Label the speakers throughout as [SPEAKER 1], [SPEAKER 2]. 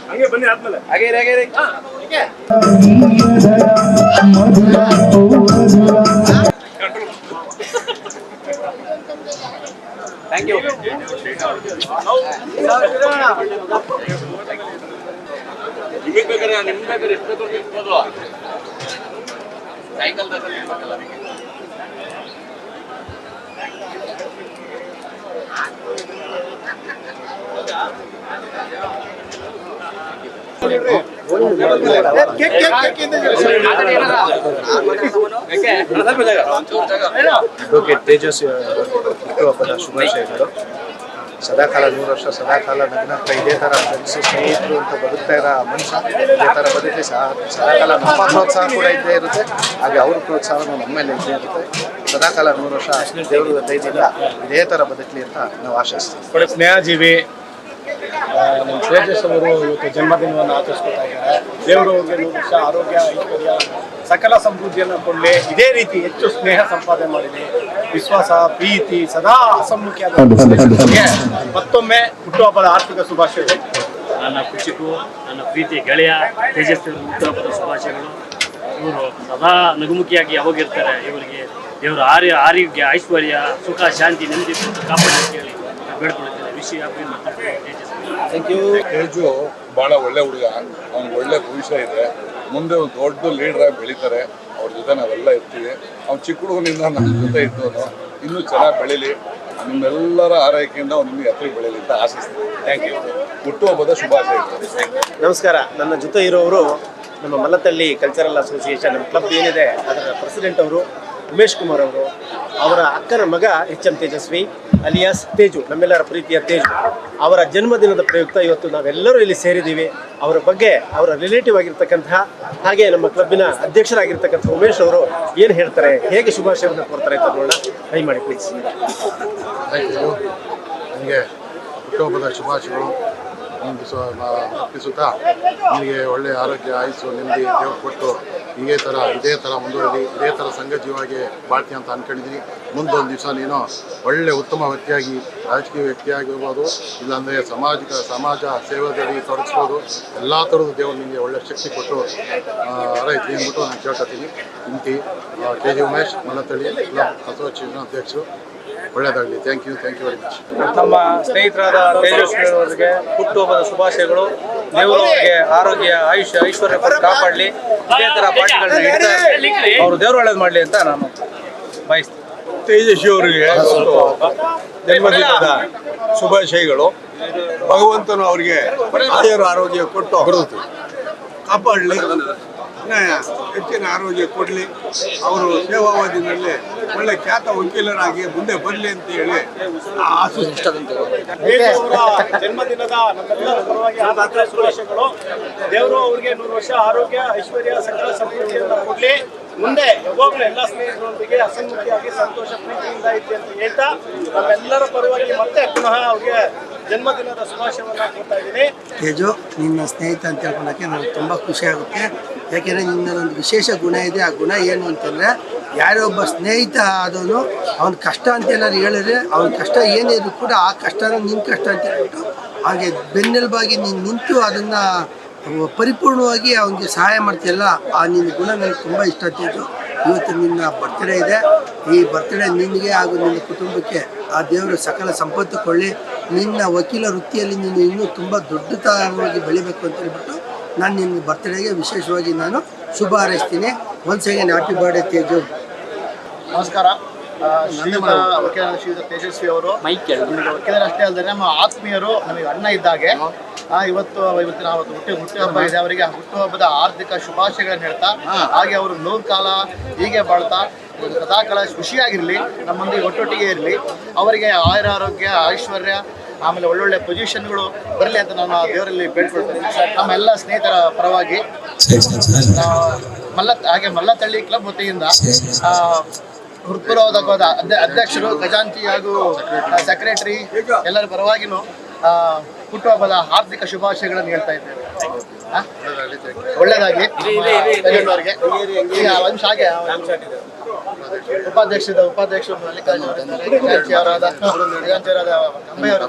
[SPEAKER 1] ಹಂಗೆ ಬನ್ನಿ ಆದ್ಮೇಲೆ ಥ್ಯಾಂಕ್ ಯು. ನಿಮಗೆ ಬೇಕಾದ್ರೆ ನಿಮ್ಗೆ ಬೇಕಾದ್ರೆ ಎಷ್ಟು ಬೇಕು ಇರ್ಬೋದು ಸೈಕಲ್
[SPEAKER 2] ತೇಜಸ್ ಹುಟ್ಟುಹಬ್ಬದ ಶುಭಾಶಯಗಳು. ಸದಾಕಾಲ 100 ವರ್ಷ ಸದಾಕಾಲ ನಗ್ನಗ್ತಾ ಇದೇ ಥರ ಫ್ರೆಂಡ್ಸು ಸ್ನೇಹಿತರು ಅಂತ ಬದುಕ್ತಾ ಇರೋ ಮನುಷ್ಯ ಇದೇ ಥರ ಬದುಕಿ ಸದಾಕಾಲ ನಮ್ಮ ಪ್ರೋತ್ಸಾಹ ಕೂಡ ಇದ್ದೇ ಇರುತ್ತೆ, ಹಾಗೆ ಅವ್ರ ಪ್ರೋತ್ಸಾಹನೂ ನಮ್ಮ ಮೇಲೆ ಇದ್ದೇ ಇರುತ್ತೆ. ಸದಾಕಾಲ 100 ವರ್ಷ ದೇವರ ದಯದಿಂದ ಇದೇ ಥರ ಬದುಕಲಿ ಅಂತ ನಾವು ಆಶಿಸ್ತೀವಿ.
[SPEAKER 1] ಸ್ನೇಹಜೀವಿ ನಮ್ಮ ತೇಜಸ್ ಅವರು ಇವತ್ತು ಜನ್ಮದಿನವನ್ನು ಆಚರಿಸ್ಕೊತಾ ಇದ್ದಾರೆ. ದೇವರು ಅವ್ರಿಗೆ 100 ವರ್ಷ ಆರೋಗ್ಯ ಐಶ್ವರ್ಯ ಸಕಲ ಸಮೃದ್ಧಿಯನ್ನು ಕೊಡಲಿ. ಇದೇ ರೀತಿ ಹೆಚ್ಚು ಸ್ನೇಹ ಸಂಪಾದನೆ ಮಾಡಲಿ. ವಿಶ್ವಾಸ ಪ್ರೀತಿ ಸದಾ ಹಸನ್ಮುಖಿಯಾದ ಮತ್ತೊಮ್ಮೆ ಹುಟ್ಟುಹಬ್ಬದ ಆರ್ಥಿಕ ಶುಭಾಶಯಗಳು.
[SPEAKER 3] ನನ್ನ ಕುಚಿಕು ನನ್ನ ಪ್ರೀತಿ ಗೆಳೆಯ ತೇಜಸ್ವಿ ಹುಟ್ಟುಹಬ್ಬದ ಶುಭಾಶಯಗಳು. ಇವರು ಸದಾ ನಗುಮುಖಿಯಾಗಿ ಯಾವಾಗಿರ್ತಾರೆ. ಇವರಿಗೆ ದೇವರ ಆರೋಗ್ಯ ಐಶ್ವರ್ಯ ಸುಖ ಶಾಂತಿ ನೆಮ್ಮದಿ ಕಾಪಾಡಿ ಹೇಳಿ ಬೇಡ್ಕೊಳ್ತೇನೆ. ವಿಷಯ
[SPEAKER 4] ಥ್ಯಾಂಕ್ ಯು. ತೇಜು ಭಾಳ ಒಳ್ಳೆ ಹುಡುಗ, ಅವ್ನಿಗೆ ಒಳ್ಳೆ ಭವಿಷ್ಯ ಇದೆ. ಮುಂದೆ ಒಂದು ದೊಡ್ಡ ಲೀಡ್ರಾಗಿ ಬೆಳೀತಾರೆ. ಅವ್ರ ಜೊತೆ ನಾವೆಲ್ಲ ಇರ್ತೀವಿ. ಅವ್ನು ಚಿಕ್ಕ ಹುಡುಗನಿಂದ ನಮ್ಮ ಜೊತೆ ಇದ್ದವನು ಇನ್ನೂ ಚೆನ್ನಾಗಿ ಬೆಳೀಲಿ. ನಿಮ್ಮೆಲ್ಲರ ಆರೈಕೆಯಿಂದ ಅವ್ನು ಇನ್ನೂ ಎತ್ತರಕ್ಕೆ ಬೆಳೀಲಿ ಅಂತ ಆಶಿಸ್ತೀನಿ. Thank you. ಹುಟ್ಟುಹಬ್ಬದ ಶುಭಾಶಯಗಳು.
[SPEAKER 2] ನಮಸ್ಕಾರ. ನನ್ನ ಜೊತೆ ಇರೋರು ನಮ್ಮ ಮಲ್ಲತ್ತಳ್ಳಿ ಕಲ್ಚರಲ್ ಅಸೋಸಿಯೇಷನ್, ನಮ್ಮ ಕ್ಲಬ್ ಏನಿದೆ ಅದರ ಪ್ರೆಸಿಡೆಂಟ್ ಅವರು ಉಮೇಶ್ ಕುಮಾರ್ ಅವರು. ಅವರ ಅಕ್ಕನ ಮಗ HM ತೇಜಸ್ವಿ ಅಲಿಯಾಸ್ ತೇಜು, ನಮ್ಮೆಲ್ಲರ ಪ್ರೀತಿಯ ತೇಜು. ಅವರ ಜನ್ಮದಿನದ ಪ್ರಯುಕ್ತ ಇವತ್ತು ನಾವೆಲ್ಲರೂ ಇಲ್ಲಿ ಸೇರಿದ್ದೀವಿ. ಅವರ ಬಗ್ಗೆ ಅವರ ರಿಲೇಟಿವ್ ಆಗಿರ್ತಕ್ಕಂತಹ ಹಾಗೆ ನಮ್ಮ ಕ್ಲಬ್ಬಿನ ಅಧ್ಯಕ್ಷರಾಗಿರ್ತಕ್ಕಂಥ ಉಮೇಶ್ ಅವರು ಏನು ಹೇಳ್ತಾರೆ, ಹೇಗೆ ಶುಭಾಶಯವನ್ನು ಕೊಡ್ತಾರೆ ಅಂತ ನೋಡೋಣ. ಕೈ ಮಾಡಿ ಪ್ಲೀಸ್.
[SPEAKER 4] ನನಗೆ ಹುಟ್ಟುಹಬ್ಬದ ಶುಭಾಶಯಗಳು ಅರ್ಪಿಸುತ್ತಾ ನಿಮಗೆ ಒಳ್ಳೆಯ ಆರೋಗ್ಯ ಆಯುಸ್ಸು ನೆಮ್ಮದಿ ದೇವರು ಕೊಟ್ಟು ಇದೇ ಥರ ಮುಂದುವರಿದು ಇದೇ ಥರ ಸಂಘಜೀವಾಗಿ ಬಾಳ್ತೀಯ ಅಂತ ಅಂದ್ಕೊಂಡಿದ್ದೀನಿ. ಮುಂದೊಂದು ದಿವಸ ನೀನು ಒಳ್ಳೆ ಉತ್ತಮ ವ್ಯಕ್ತಿಯಾಗಿ ರಾಜಕೀಯ ವ್ಯಕ್ತಿಯಾಗಿರ್ಬೋದು, ಇಲ್ಲಾಂದರೆ ಸಮಾಜ ಸೇವೆಯಲ್ಲಿ ತೊಡಗಿಸ್ಬೋದು. ಎಲ್ಲ ಥರದ ದೇವರು ನಿಮಗೆ ಒಳ್ಳೆಯ ಶಕ್ತಿ ಕೊಟ್ಟು ಆರೈತಿ ಅಂದ್ಬಿಟ್ಟು ನಾನು ಕೇಳ್ಕೊತೀನಿ. ಇಂತಿ KG Umesh, Mallathahalli club association ಅಧ್ಯಕ್ಷರು. ಒಳ್ಳೆಯದಾಗಲಿ. Thank you very much.
[SPEAKER 1] ನಮ್ಮ ಸ್ನೇಹಿತರಾದ ತೇಜಸ್ವಿ ಅವರಿಗೆ ಹುಟ್ಟುಹಬ್ಬದ ಶುಭಾಶಯಗಳು. ದೇವರು ಅವರಿಗೆ ಆರೋಗ್ಯ ಆಯುಷ್ಯ ಐಶ್ವರ್ಯ ಕಾಪಾಡಲಿ. ಇದೇ ಥರ ಪಾರ್ಟಿಗಳನ್ನ ಇಡ್ತಾ ಅವರು ದೇವರು ಒಳ್ಳೇದು ಮಾಡಲಿ ಅಂತ ನಾನು ಬಯಸ್ತೀನಿ.
[SPEAKER 5] ತೇಜಸ್ವಿ ಅವರಿಗೆ ಜನ್ಮದಿನದ ಶುಭಾಶಯಗಳು. ಭಗವಂತನು ಅವರಿಗೆ ಆರೋಗ್ಯ ಕೊಟ್ಟು ಕಾಪಾಡಲಿ, ಹೆಚ್ಚಿನ ಆರೋಗ್ಯ ಕೊಡಲಿ. ಅವರು ಸೇವಾವಧಿನಲ್ಲಿ ಒಳ್ಳೆ ಖ್ಯಾತ ವಕೀಲರಾಗಿ ಮುಂದೆ ಬರಲಿ ಅಂತ ಹೇಳಿ
[SPEAKER 1] ಜನ್ಮದಿನದ ನಮ್ಮೆಲ್ಲರ ಪರವಾಗಿ ಆರ್ಥಿಕ ಶುಭಾಶಯಗಳು. ದೇವರು ಅವರಿಗೆ 100 ವರ್ಷ ಆರೋಗ್ಯ ಐಶ್ವರ್ಯ ಸಕಲ ಸಮೃದ್ಧಿಯನ್ನು ಕೊಡಲಿ. ಮುಂದೆ ಯಾವಾಗಲೂ ಎಲ್ಲ ಸ್ನೇಹಿತರೊಂದಿಗೆ ಹಸನ್ಮುಖಿಯಾಗಿ ಸಂತೋಷ ಪ್ರೀತಿಯಿಂದ ಇದ್ದೆ ಅಂತ ಹೇಳ್ತಾ ನಮ್ಮೆಲ್ಲರ ಪರವಾಗಿ ಮತ್ತೆ ಪುನಃ ಅವ್ರಿಗೆ ಜನ್ಮದಿನದ ಶುಭಾಶಯವನ್ನು ಕೊಡ್ತಾ ಇದ್ದೀನಿ.
[SPEAKER 6] ತೇಜು, ನಿನ್ನ ಸ್ನೇಹಿತ ಅಂತ ಹೇಳ್ಕೊಳಕ್ಕೆ ನನಗೆ ತುಂಬ ಖುಷಿ ಆಗುತ್ತೆ. ಯಾಕೆಂದರೆ ನಿನ್ನದೊಂದು ವಿಶೇಷ ಗುಣ ಇದೆ. ಆ ಗುಣ ಏನು ಅಂತಂದರೆ, ಯಾರೋ ಒಬ್ಬ ಸ್ನೇಹಿತ ಆದವನು ಅವನ ಕಷ್ಟ ಅಂತೆಲ್ಲರೂ ಹೇಳಿದ್ರೆ ಅವನ ಕಷ್ಟ ಏನಿದ್ರು ಕೂಡ ಆ ಕಷ್ಟನ ನಿನ್ನ ಕಷ್ಟ ಅಂತ ಹೇಳ್ಬಿಟ್ಟು ಹಾಗೆ ಬೆನ್ನೆಲುಬಾಗಿ ನೀನು ನಿಂತು ಅದನ್ನು ಪರಿಪೂರ್ಣವಾಗಿ ಅವನಿಗೆ ಸಹಾಯ ಮಾಡ್ತೀಯಲ್ಲ, ಆ ನಿನ್ನ ಗುಣ ನನಗೆ ತುಂಬ ಇಷ್ಟ ಆಗ್ತಿತ್ತು. ಇವತ್ತು ನಿನ್ನ ಬರ್ತ್ಡೇ ಇದೆ. ಈ ಬರ್ತ್ಡೇ ನಿನಗೆ ಹಾಗೂ ನಿನ್ನ ಕುಟುಂಬಕ್ಕೆ ಆ ದೇವರು ಸಕಲ ಸಂಪತ್ತು ಕೊಳ್ಳಿ. ನಿನ್ನ ವಕೀಲ ವೃತ್ತಿಯಲ್ಲಿ ನೀನು ಇನ್ನೂ ತುಂಬ ದೊಡ್ಡತನವಾಗಿ ಬೆಳಿಬೇಕು ಅಂತ ಹೇಳ್ಬಿಟ್ಟು ನಾನು ನಿನ್ನ ಬರ್ತ್ಡೇಗೆ ವಿಶೇಷವಾಗಿ ನಾನು ಶುಭ ಹಾರೈಸ್ತೀನಿ. Once again happy birthday Teju.
[SPEAKER 7] ನಮಸ್ಕಾರ. ಶ್ರೀಯುತ ತೇಜಸ್ವಿ ಅವರು ವಕೀಲರಷ್ಟೇ ಅಲ್ಲದೆ ನಮ್ಮ ಆತ್ಮೀಯರು, ನಮಗೆ ಅಣ್ಣ ಇದ್ದಾಗೆ. ಇವತ್ತಿನ ಹುಟ್ಟುಹಬ್ಬ ಇದೆ. ಅವರಿಗೆ ಹುಟ್ಟುಹಬ್ಬದ ಆರ್ಥಿಕ ಶುಭಾಶಯಗಳನ್ನು ಹೇಳ್ತಾ, ಹಾಗೆ ಅವರು 100 ಕಾಲ ಹೀಗೆ ಬಾಳ್ತಾ ಸದಾಕಾಲ ಖುಷಿಯಾಗಿರಲಿ, ನಮ್ಮೊಂದಿಗೆ ಒಟ್ಟೊಟ್ಟಿಗೆ ಇರಲಿ. ಅವರಿಗೆ ಆರೋಗ್ಯ ಐಶ್ವರ್ಯ ಆಮೇಲೆ ಒಳ್ಳೊಳ್ಳೆ ಪೊಸಿಷನ್ಗಳು ಬರಲಿ ಅಂತ ನಾನು ದೇವರಲ್ಲಿ ಬೇಡ್ಕೊಳ್ತೇನೆ. ನಮ್ಮೆಲ್ಲ ಸ್ನೇಹಿತರ ಪರವಾಗಿ ಮಲ್ಲತ್ತಳ್ಳಿ ಕ್ಲಬ್ ವತಿಯಿಂದ ಹೃತ್ಪೂರ್ವಕವಾದ ಅಧ್ಯಕ್ಷರು, ಖಜಾಂಚಿ ಹಾಗೂ ಸೆಕ್ರೆಟರಿ ಎಲ್ಲರ ಪರವಾಗಿನೂ ಹುಟ್ಟುಹಬ್ಬದ ಆರ್ಥಿಕ ಶುಭಾಶಯಗಳನ್ನು ಹೇಳ್ತಾ ಇದ್ದೇವೆ. ಒಳ್ಳೆಯದಾಗಿ. ಉಪಾಧ್ಯಕ್ಷರು ಮಲ್ಲಿಕಾರ್ಜುನ ಅವರಿದ್ದಾರೆ, ಖಜಾಂಚಿಯವರಾದ ಅಂಬೆ ಅವರು.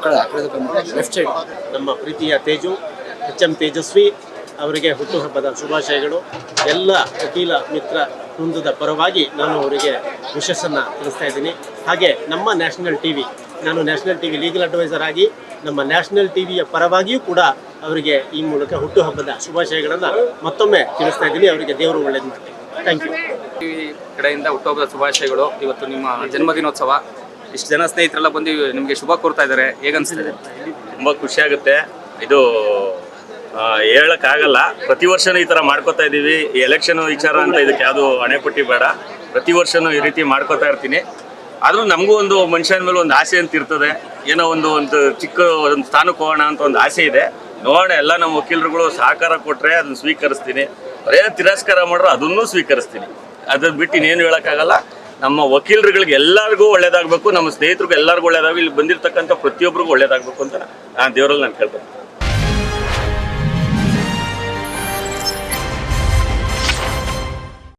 [SPEAKER 2] ನಮ್ಮ ಪ್ರೀತಿಯ ತೇಜು HM ತೇಜಸ್ವಿ ಅವರಿಗೆ ಹುಟ್ಟುಹಬ್ಬದ ಶುಭಾಶಯಗಳು. ಎಲ್ಲ ವಕೀಲ ಮಿತ್ರ ವೃಂದದ ಪರವಾಗಿ ನಾನು ಅವರಿಗೆ ವಿಶಸ್ಸನ್ನು ತಿಳಿಸ್ತಾ ಇದ್ದೀನಿ. ಹಾಗೆ ನಮ್ಮ ನ್ಯಾಷನಲ್ ಟಿವಿ, ನಾನು ನ್ಯಾಷನಲ್ ಟಿವಿ ಲೀಗಲ್ ಅಡ್ವೈಸರ್ ಆಗಿ ನಮ್ಮ ನ್ಯಾಷನಲ್ ಟಿವಿಯ ಪರವಾಗಿಯೂ ಕೂಡ ಅವರಿಗೆ ಈ ಮೂಲಕ ಹುಟ್ಟುಹಬ್ಬದ ಶುಭಾಶಯಗಳನ್ನು ಮತ್ತೊಮ್ಮೆ ತಿಳಿಸ್ತಾ ಇದ್ದೀನಿ. ಅವರಿಗೆ ದೇವರು ಒಳ್ಳೇದು ಮಾಡಲಿ. Thank you.
[SPEAKER 8] ಟಿವಿ ಕಡೆಯಿಂದ ಹುಟ್ಟುಹಬ್ಬದ ಶುಭಾಶಯಗಳು. ಇವತ್ತು ನಿಮ್ಮ ಜನ್ಮದಿನೋತ್ಸವ, ಇಷ್ಟು ಜನ ಸ್ನೇಹಿತರೆಲ್ಲ ಬಂದು ನಿಮಗೆ ಶುಭ ಕೋರ್ತಾ ಇದ್ದಾರೆ, ಹೇಗನ್ಸ್ತಿದೆ?
[SPEAKER 9] ತುಂಬ ಖುಷಿಯಾಗುತ್ತೆ. ಇದು ಹೇಳಕ್ಕಾಗಲ್ಲ, ಪ್ರತಿ ವರ್ಷನೂ ಈ ಥರ ಮಾಡ್ಕೋತಾ ಇದ್ದೀವಿ. ಈ ಎಲೆಕ್ಷನ್ ವಿಚಾರ ಅಂತ ಇದಕ್ಕೆ ಯಾವುದು ಹಣೆಪಟ್ಟಿ ಬೇಡ, ಪ್ರತಿ ವರ್ಷನೂ ಈ ರೀತಿ ಮಾಡ್ಕೋತಾ ಇರ್ತೀನಿ. ಆದರೂ ನಮಗೂ ಒಂದು ಮನುಷ್ಯನ ಮೇಲೆ ಒಂದು ಆಸೆ ಅಂತ ಇರ್ತದೆ, ಏನೋ ಒಂದು ಚಿಕ್ಕ ಒಂದು ಸ್ಥಾನಕ್ಕೆ ಹೋಗೋಣ ಅಂತ ಒಂದು ಆಸೆ ಇದೆ. ನೋಡೋಣ, ಎಲ್ಲ ನಮ್ಮ ವಕೀಲರುಗಳು ಸಹಕಾರ ಕೊಟ್ಟರೆ ಅದನ್ನು ಸ್ವೀಕರಿಸ್ತೀನಿ, ಬರೇನೋ ತಿರಸ್ಕಾರ ಮಾಡ್ರೆ ಅದನ್ನೂ ಸ್ವೀಕರಿಸ್ತೀನಿ. ಅದನ್ನ ಬಿಟ್ಟು ಇನ್ನೇನು ಹೇಳೋಕ್ಕಾಗಲ್ಲ. ನಮ್ಮ ವಕೀಲರುಗಳಿಗೆ ಎಲ್ಲರಿಗೂ ಒಳ್ಳೇದಾಗಬೇಕು, ನಮ್ಮ ಸ್ನೇಹಿತರಿಗೂ ಎಲ್ಲರಿಗೂ ಒಳ್ಳೇದಾಗಬೇಕು, ಇಲ್ಲಿ ಬಂದಿರತಕ್ಕಂಥ ಪ್ರತಿಯೊಬ್ಬರಿಗೂ ಒಳ್ಳೇದಾಗಬೇಕು ಅಂತ ನಾನು ದೇವರಲ್ಲಿ ನಾನು ಕೇಳ್ತೀನಿ.